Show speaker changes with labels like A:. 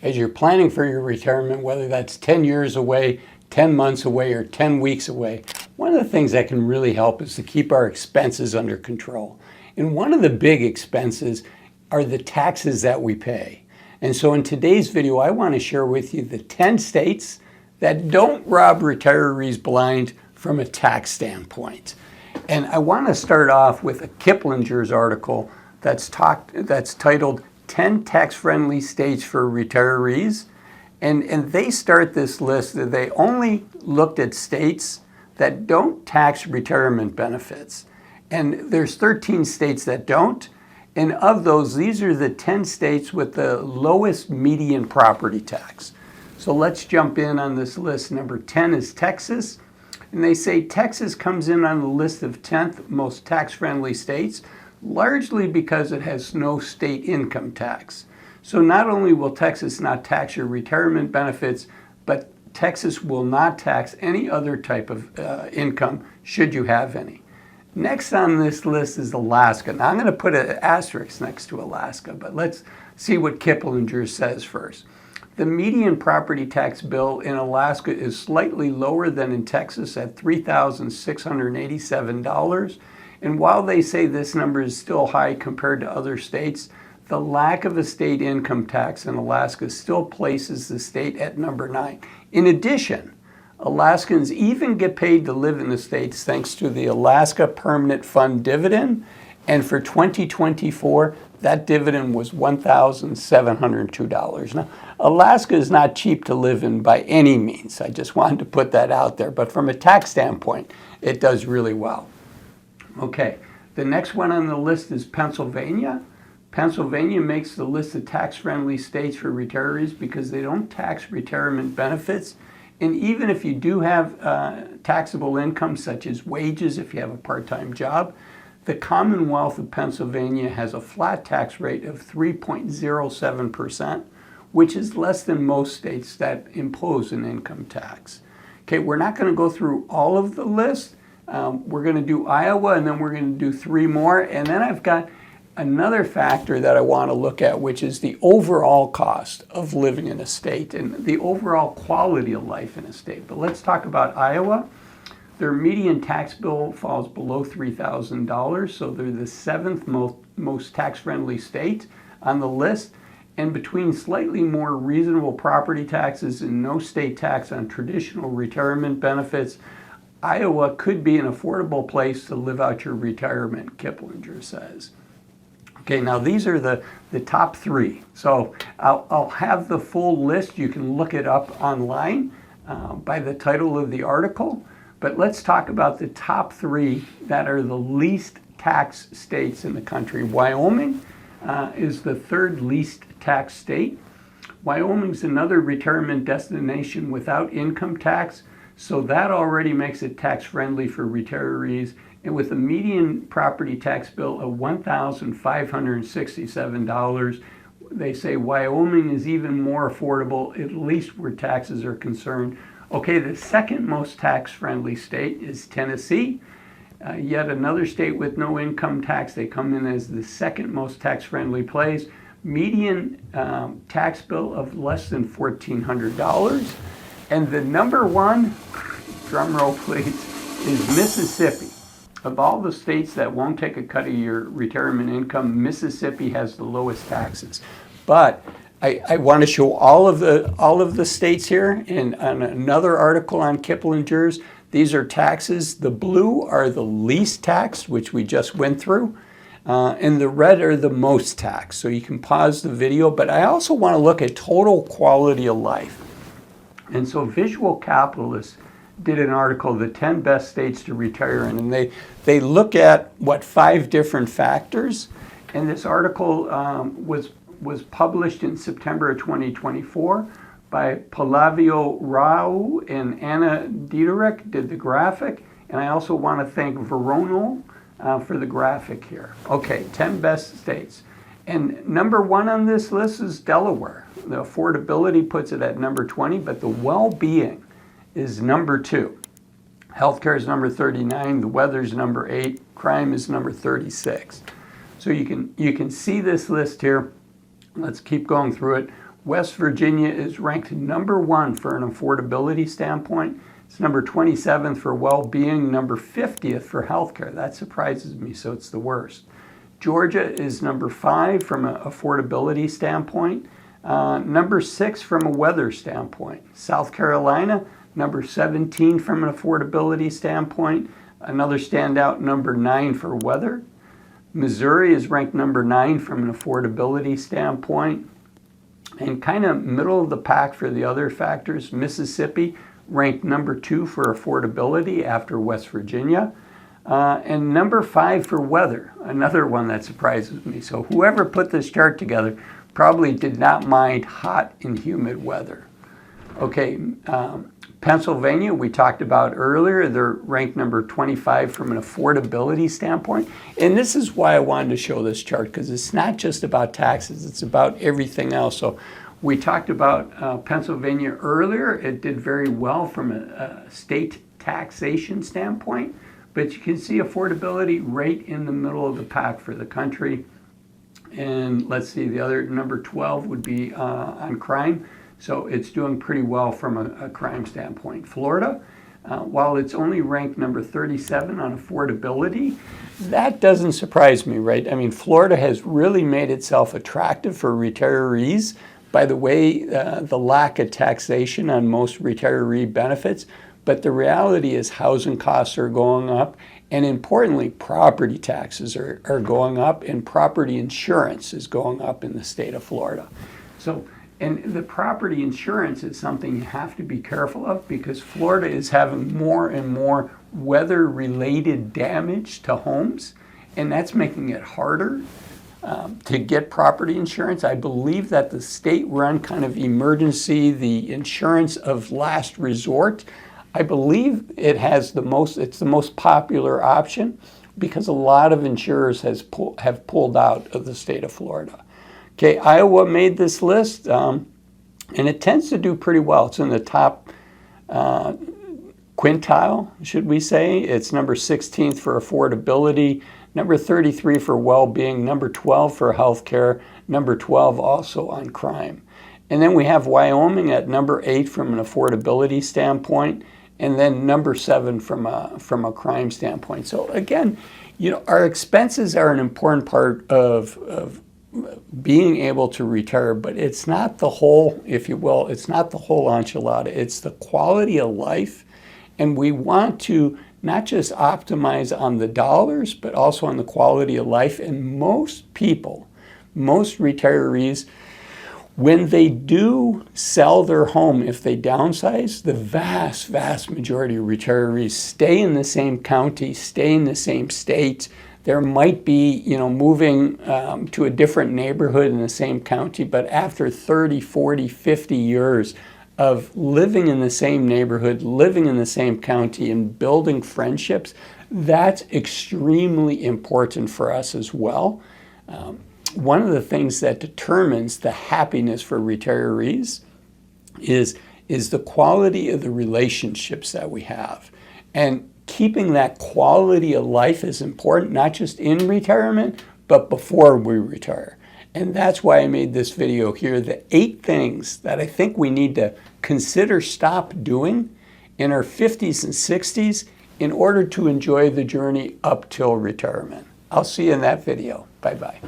A: As you're planning for your retirement, whether that's 10 years away, 10 months away, or 10 weeks away, one of the things that can really help is to keep our expenses under control. And one of the big expenses are the taxes that we pay. And so in today's video, I want to share with you the 10 states that don't rob retirees blind from a tax standpoint. And I want to start off with a Kiplinger's article that's titled 10 tax-friendly states for retirees. And they start this list that they only looked at states that don't tax retirement benefits. And there's 13 states that don't. And of those, these are the 10 states with the lowest median property tax. So let's jump in on this list. Number 10 is Texas. And they say Texas comes in on the list of 10th most tax-friendly states, largely because it has no state income tax. So not only will Texas not tax your retirement benefits, but Texas will not tax any other type of income, should you have any. Next on this list is Alaska. Now I'm going to put an asterisk next to Alaska, but let's see what Kiplinger says first. The median property tax bill in Alaska is slightly lower than in Texas at $3,687. And while they say this number is still high compared to other states, the lack of a state income tax in Alaska still places the state at number 9. In addition, Alaskans even get paid to live in the states thanks to the Alaska Permanent Fund dividend. And for 2024, that dividend was $1,702. Now, Alaska is not cheap to live in by any means. I just wanted to put that out there. But from a tax standpoint, it does really well. Okay, the next one on the list is Pennsylvania. Pennsylvania makes the list of tax-friendly states for retirees because they don't tax retirement benefits. And even if you do have taxable income, such as wages, if you have a part-time job, the Commonwealth of Pennsylvania has a flat tax rate of 3.07%, which is less than most states that impose an income tax. Okay, we're not going to go through all of the list. We're going to do Iowa, and then we're going to do 3 more. And then I've got another factor that I want to look at, which is the overall cost of living in a state and the overall quality of life in a state. But let's talk about Iowa. Their median tax bill falls below $3,000, so they're the 7th most tax-friendly state on the list. And between slightly more reasonable property taxes and no state tax on traditional retirement benefits, Iowa could be an affordable place to live out your retirement, Kiplinger says. Okay, now these are the top 3. So I'll have the full list. You can look it up online by the title of the article. But let's talk about the top 3 that are the least taxed states in the country. Wyoming is the 3rd least taxed state. Wyoming's another retirement destination without income tax, so that already makes it tax-friendly for retirees. And with a median property tax bill of $1,567, they say Wyoming is even more affordable, at least where taxes are concerned. Okay, the 2nd most tax-friendly state is Tennessee. Yet another state with no income tax. They come in as the 2nd most tax-friendly place. Median tax bill of less than $1,400. And the number 1, drum roll please, is Mississippi. Of all the states that won't take a cut of your retirement income, Mississippi has the lowest taxes. But I want to show all of the states here in on another article on Kiplinger's. These are taxes. The blue are the least taxed, which we just went through, and the red are the most taxed. So you can pause the video, but I also want to look at total quality of life. And so Visual Capitalist did an article, the 10 best states to retire in, and they look at 5 different factors. And this article was published in September of 2024 by Pallaviyo Rao and Anna Diederich did the graphic. And I also want to thank Veronal for the graphic here. Okay, 10 best states. And number 1 on this list is Delaware. The affordability puts it at number 20, but the well-being is number 2. Healthcare is number 39, the weather is number 8, crime is number 36. So you can see this list here. Let's keep going through it. West Virginia is ranked number 1 for an affordability standpoint. It's number 27th for well-being, number 50th for healthcare. That surprises me, so it's the worst. Georgia is number 5 from an affordability standpoint. Number 6 from a weather standpoint. South Carolina, number 17 from an affordability standpoint. Another standout, number 9 for weather. Missouri is ranked number 9 from an affordability standpoint. And kind of middle of the pack for the other factors, Mississippi ranked number 2 for affordability after West Virginia. And number 5 for weather, another one that surprises me. So whoever put this chart together probably did not mind hot and humid weather. Okay, Pennsylvania, we talked about earlier, they're ranked number 25 from an affordability standpoint. And this is why I wanted to show this chart, because it's not just about taxes, it's about everything else. So we talked about Pennsylvania earlier. It did very well from a state taxation standpoint, but you can see affordability right in the middle of the pack for the country. And let's see, the other number 12 would be on crime. So it's doing pretty well from a crime standpoint. Florida, while it's only ranked number 37 on affordability, that doesn't surprise me, right? I mean, Florida has really made itself attractive for retirees by the way, the lack of taxation on most retiree benefits. But the reality is housing costs are going up, and importantly, property taxes are going up, and property insurance is going up in the state of Florida. So, and the property insurance is something you have to be careful of, because Florida is having more and more weather-related damage to homes, and that's making it harder to get property insurance. I believe that the state-run kind of emergency, the insurance of last resort, I believe it's the most popular option, because a lot of insurers have pulled out of the state of Florida. Okay, Iowa made this list, and it tends to do pretty well. It's in the top quintile, should we say. It's number 16th for affordability, number 33 for well-being, number 12 for healthcare, number 12 also on crime. And then we have Wyoming at number 8 from an affordability standpoint, and then number 7 from a crime standpoint. So again, you know, our expenses are an important part of being able to retire, but it's not the whole, if you will, it's not the whole enchilada. It's the quality of life, and we want to not just optimize on the dollars, but also on the quality of life. And most people, most retirees, when they do sell their home, if they downsize, the vast majority of retirees stay in the same county, stay in the same state. There might be, you know, moving to a different neighborhood in the same county, but after 30, 40, 50 years of living in the same neighborhood, living in the same county, and building friendships, that's extremely important for us as well. One of the things that determines the happiness for retirees is the quality of the relationships that we have. And keeping that quality of life is important, not just in retirement, but before we retire. And that's why I made this video here, the 8 things that I think we need to consider stop doing in our 50s and 60s in order to enjoy the journey up till retirement. I'll see you in that video. Bye-bye.